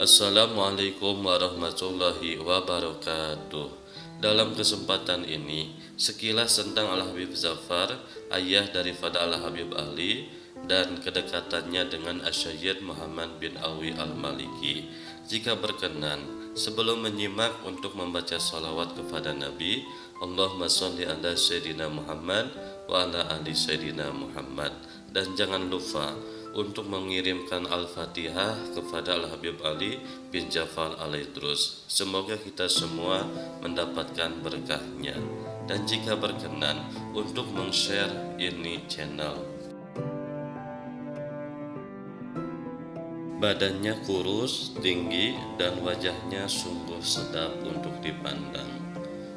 Assalamualaikum warahmatullahi wabarakatuh. Dalam kesempatan ini, sekilas tentang Al-Habib Zafar, ayah daripada Al-Habib Ali, dan kedekatannya dengan Asy-Syaikh Muhammad bin Alwi Al-Maliki. Jika berkenan, sebelum menyimak untuk membaca salawat kepada Nabi, Allahumma sholli ala Sayyidina Muhammad wa ala ali Sayyidina Muhammad. Dan jangan lupa untuk mengirimkan Al-Fatihah kepada Al-Habib Ali bin Jafar Alaidrus. Semoga kita semua mendapatkan berkahnya. Dan jika berkenan untuk meng-share ini channel. Badannya kurus, tinggi, dan wajahnya sungguh sedap untuk dipandang.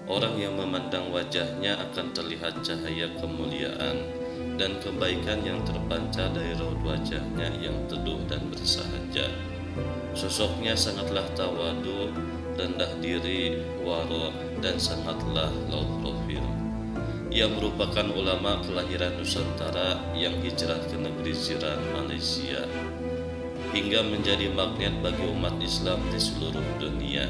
Orang yang memandang wajahnya akan terlihat cahaya kemuliaan dan kebaikan yang terpancar dari raut wajahnya yang teduh dan bersahaja. Sosoknya sangatlah tawadu, rendah diri, waro, dan sangatlah low profile. Ia merupakan ulama kelahiran Nusantara yang hijrah ke negeri jiran Malaysia hingga menjadi magnet bagi umat Islam di seluruh dunia.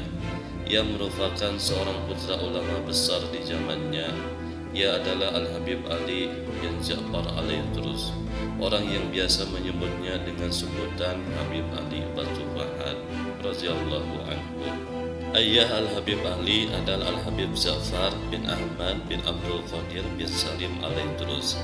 Ia merupakan seorang putra ulama besar di zamannya. Ia adalah Al-Habib Ali bin Jafar Alaidrus, orang yang biasa menyebutnya dengan sebutan Habib Ali Batu Fahad radhiyallahu anhu. Ayah Al-Habib Ali adalah Al-Habib Zafar bin Ahmad bin Abdul Qadir bin Salim Alaidrus.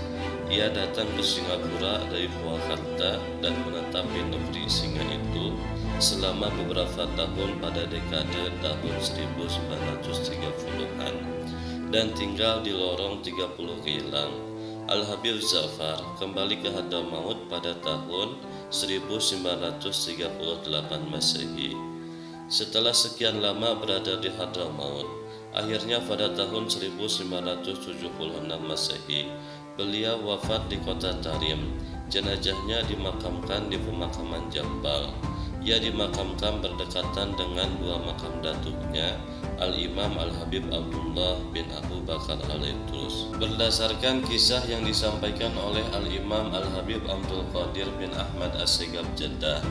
Ia datang ke Singapura dari Purwakarta dan menetap di negeri Singa itu selama beberapa tahun pada dekade tahun 1930-an dan tinggal di lorong 30 Keilang. Al-Habib Zafar kembali ke Hadramaut pada tahun 1938 Masehi. Setelah sekian lama berada di Hadramaut, akhirnya pada tahun 1976 Masehi, beliau wafat di kota Tarim. Jenazahnya dimakamkan di pemakaman Jambal. Ia dimakamkan berdekatan dengan dua makam datuknya, Al-Imam Al-Habib Abdullah bin Abu Bakar Alaidrus. Berdasarkan kisah yang disampaikan oleh Al-Imam Al-Habib Abdul Qadir bin Ahmad As-Segaf Jeddah,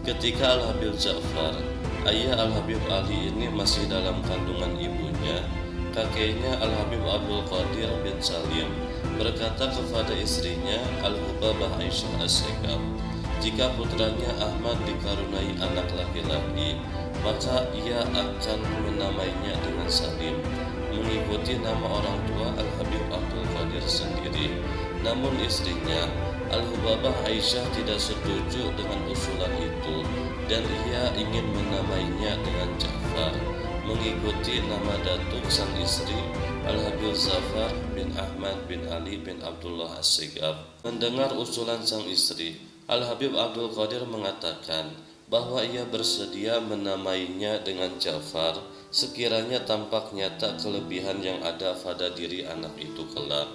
ketika Al-Habib Zafar, ayah Al-Habib Ali ini masih dalam kandungan ibunya, kakeknya Al-Habib Abdul Qadir bin Salim berkata kepada istrinya Al-Hubabah Aisyah As-Segaf, jika putranya Ahmad dikaruniai anak laki-laki, maka ia akan menamainya dengan Salim, mengikuti nama orang tua Al-Habib Abdul Qadir sendiri. Namun istrinya Al-Hubabah Aisyah tidak setuju dengan usulan itu dan ia ingin menamainya dengan Jafar, mengikuti nama datuk sang istri Al-Habib Zafar bin Ahmad bin Ali bin Abdullah As-Segaf. Mendengar usulan sang istri, Al-Habib Abdul Qadir mengatakan bahwa ia bersedia menamainya dengan Jafar sekiranya tampak nyata kelebihan yang ada pada diri anak itu kelak.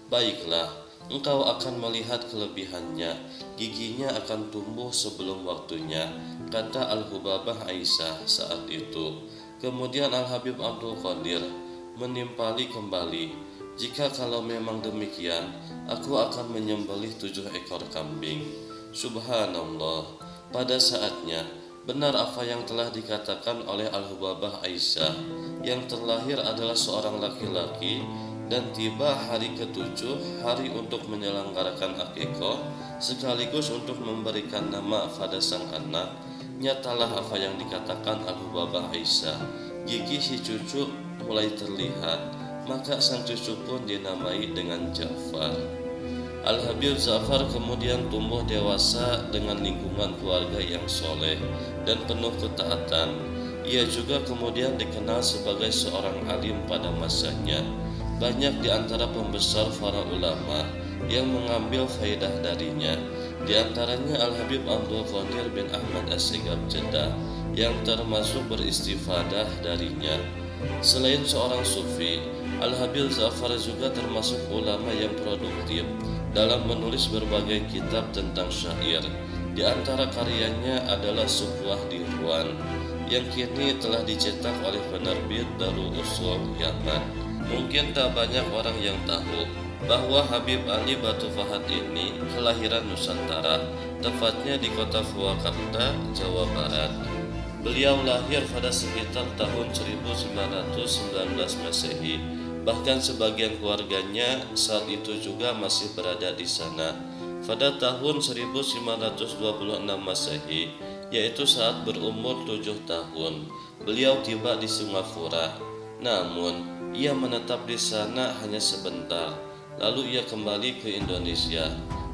Baiklah, engkau akan melihat kelebihannya, giginya akan tumbuh sebelum waktunya, kata Al-Hubabah Aisyah saat itu. Kemudian Al-Habib Abdul Qadir menimpali kembali, jika kalau memang demikian, aku akan menyembelih 7 ekor kambing. Subhanallah, pada saatnya benar apa yang telah dikatakan oleh Al-Hubabah Aisyah, yang terlahir adalah seorang laki-laki dan tiba hari ke-7, hari untuk menyelenggarakan akikah sekaligus untuk memberikan nama pada sang anak. Nyatalah apa yang dikatakan Al-Hubabah Aisyah, gigi si cucu mulai terlihat, maka sang cucu pun dinamai dengan Jafar. Al-Habib Zafar kemudian tumbuh dewasa dengan lingkungan keluarga yang soleh dan penuh ketaatan. Ia juga kemudian dikenal sebagai seorang alim pada masanya. Banyak di antara pembesar para ulama yang mengambil faedah darinya. Di antaranya Al-Habib Abdul Qadir bin Ahmad As-Segaf Jeddah yang termasuk beristifadah darinya. Selain seorang sufi, Al-Habib Zafar juga termasuk ulama yang produktif dalam menulis berbagai kitab tentang syair. Di antara karyanya adalah sebuah diwan yang kini telah dicetak oleh penerbit Darul Usul Yaman. Mungkin tak banyak orang yang tahu bahwa Habib Ali Batu Fahad ini kelahiran Nusantara, tepatnya di kota Purwakarta, Jawa Barat. Beliau lahir pada sekitar tahun 1919 Masehi. Bahkan sebagian keluarganya saat itu juga masih berada di sana. Pada tahun 1926 Masehi, yaitu saat berumur 7 tahun, beliau tiba di Singapura. Namun, ia menetap di sana hanya sebentar, lalu ia kembali ke Indonesia.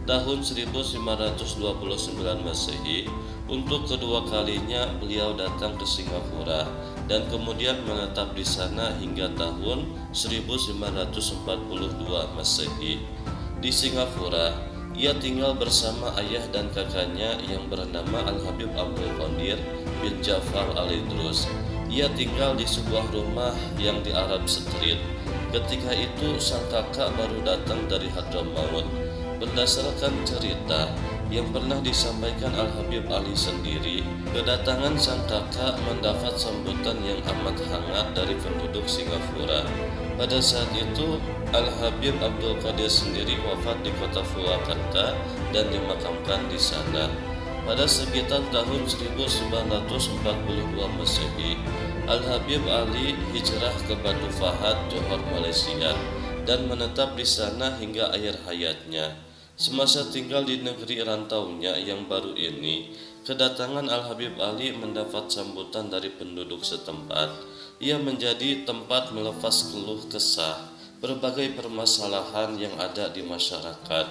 Tahun 1929 Masehi, untuk kedua kalinya beliau datang ke Singapura dan kemudian menetap di sana hingga tahun 1942 Masehi. Di Singapura, ia tinggal bersama ayah dan kakaknya yang bernama Al-Habib Abdul Qadir bin Ja'far Al-Idrus. Ia tinggal di sebuah rumah yang di Arab Street. Ketika itu sang kakak baru datang dari Hadramaut. Berdasarkan cerita yang pernah disampaikan Al-Habib Ali sendiri, kedatangan sang kakak mendapat sambutan yang amat hangat dari penduduk Singapura. Pada saat itu, Al-Habib Abdul Qadir sendiri wafat di kota Purwakarta dan dimakamkan di sana. Pada sekitar tahun 1942 Masehi, Al-Habib Ali hijrah ke Batu Fahad, Johor, Malaysia dan menetap di sana hingga akhir hayatnya. Semasa tinggal di negeri rantaunya yang baru ini, kedatangan Al-Habib Ali mendapat sambutan dari penduduk setempat. Ia menjadi tempat melepas keluh kesah berbagai permasalahan yang ada di masyarakat.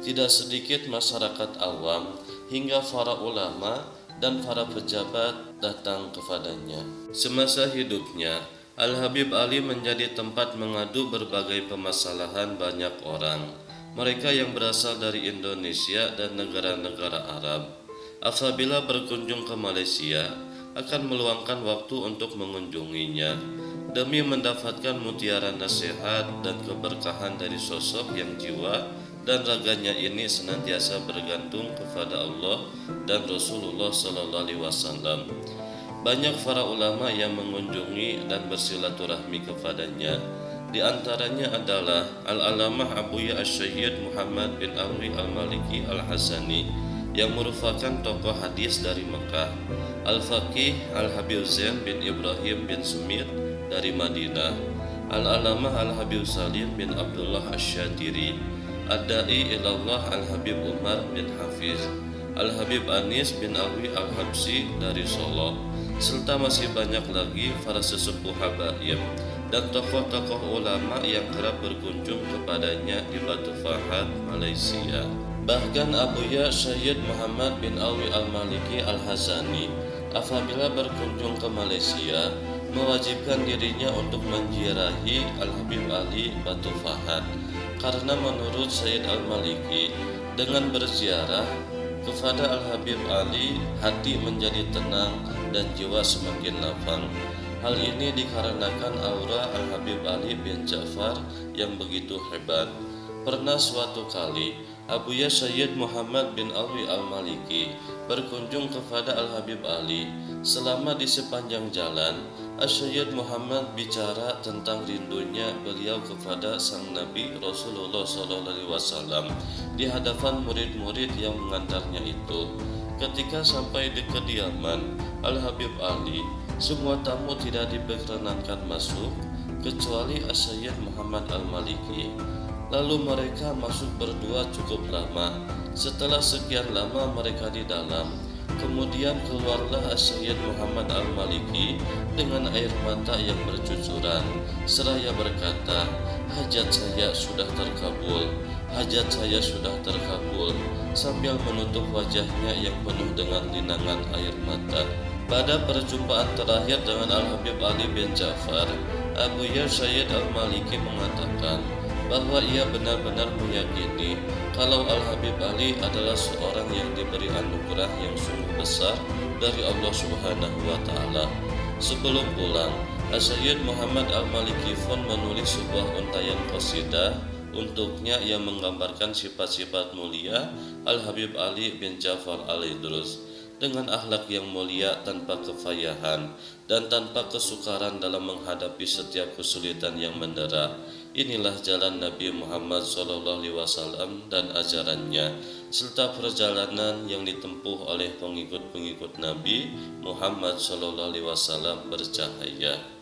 Tidak sedikit masyarakat awam hingga para ulama dan para pejabat datang kepadanya. Semasa hidupnya, Al-Habib Ali menjadi tempat mengadu berbagai permasalahan banyak orang, mereka yang berasal dari Indonesia dan negara-negara Arab. Apabila berkunjung ke Malaysia, akan meluangkan waktu untuk mengunjunginya demi mendapatkan mutiara nasihat dan keberkahan dari sosok yang jiwa dan raganya ini senantiasa bergantung kepada Allah dan Rasulullah SAW. Banyak para ulama yang mengunjungi dan bersilaturahmi kepadanya. Di antaranya adalah Al-Alamah Abuya Asy-Syayyid Muhammad bin Alwi Al-Maliki Al-Hasani yang merupakan tokoh hadis dari Mekah, Al-Faqih Al-Habib Zain bin Ibrahim bin Sumit dari Madinah, Al-Alamah Al-Habib Salim bin Abdullah Asy-Syatiri, Ad-Da'i Ilallah Al-Habib Umar bin Hafiz, Al-Habib Anis bin Alwi Al-Habsi dari Solo, serta masih banyak lagi para sesepuh habaib dan tokoh-tokoh ulama yang kerap berkunjung kepadanya di Batu Fahad, Malaysia. Bahkan Abuya Syed Muhammad bin Alwi Al-Maliki Al-Hasani apabila berkunjung ke Malaysia mewajibkan dirinya untuk menziarahi Al-Habib Ali Batu Fahad, karena menurut Syed Al-Maliki dengan berziarah kepada Al-Habib Ali hati menjadi tenang dan jiwa semakin lapang. Hal ini dikarenakan aura Al-Habib Ali bin Ja'far yang begitu hebat. Pernah suatu kali Abuya Syed Muhammad bin Alwi Al-Maliki berkunjung kepada Al-Habib Ali. Selama di sepanjang jalan, Syed Muhammad bicara tentang rindunya beliau kepada sang Nabi Rasulullah SAW di hadapan murid-murid yang mengantarnya itu. Ketika sampai di kediaman Al-Habib Ali, semua tamu tidak diperkenankan masuk kecuali Syed Muhammad Al-Maliki. Lalu mereka masuk berdua cukup lama. Setelah sekian lama mereka di dalam, kemudian keluarlah Syed Muhammad Al-Maliki dengan air mata yang bercucuran seraya berkata, "Hajat saya sudah terkabul, hajat saya sudah terkabul," sambil menutup wajahnya yang penuh dengan linangan air mata. Pada perjumpaan terakhir dengan Al-Habib Ali bin Ja'far, Abuya Syed Al-Maliki mengatakan bahwa ia benar-benar meyakini kalau Al-Habib Ali adalah seorang yang diberi anugerah yang sungguh besar dari Allah Subhanahu wa Ta'ala. Sebelum pulang, Syed Muhammad Al-Maliki pun menulis sebuah untaian qasidah untuknya yang menggambarkan sifat-sifat mulia Al-Habib Ali bin Ja'far Al-Idrus. dengan akhlak yang mulia tanpa kefayahan dan tanpa kesukaran dalam menghadapi setiap kesulitan yang mendera. Inilah jalan Nabi Muhammad SAW dan ajarannya, serta perjalanan yang ditempuh oleh pengikut-pengikut Nabi Muhammad SAW bercahaya.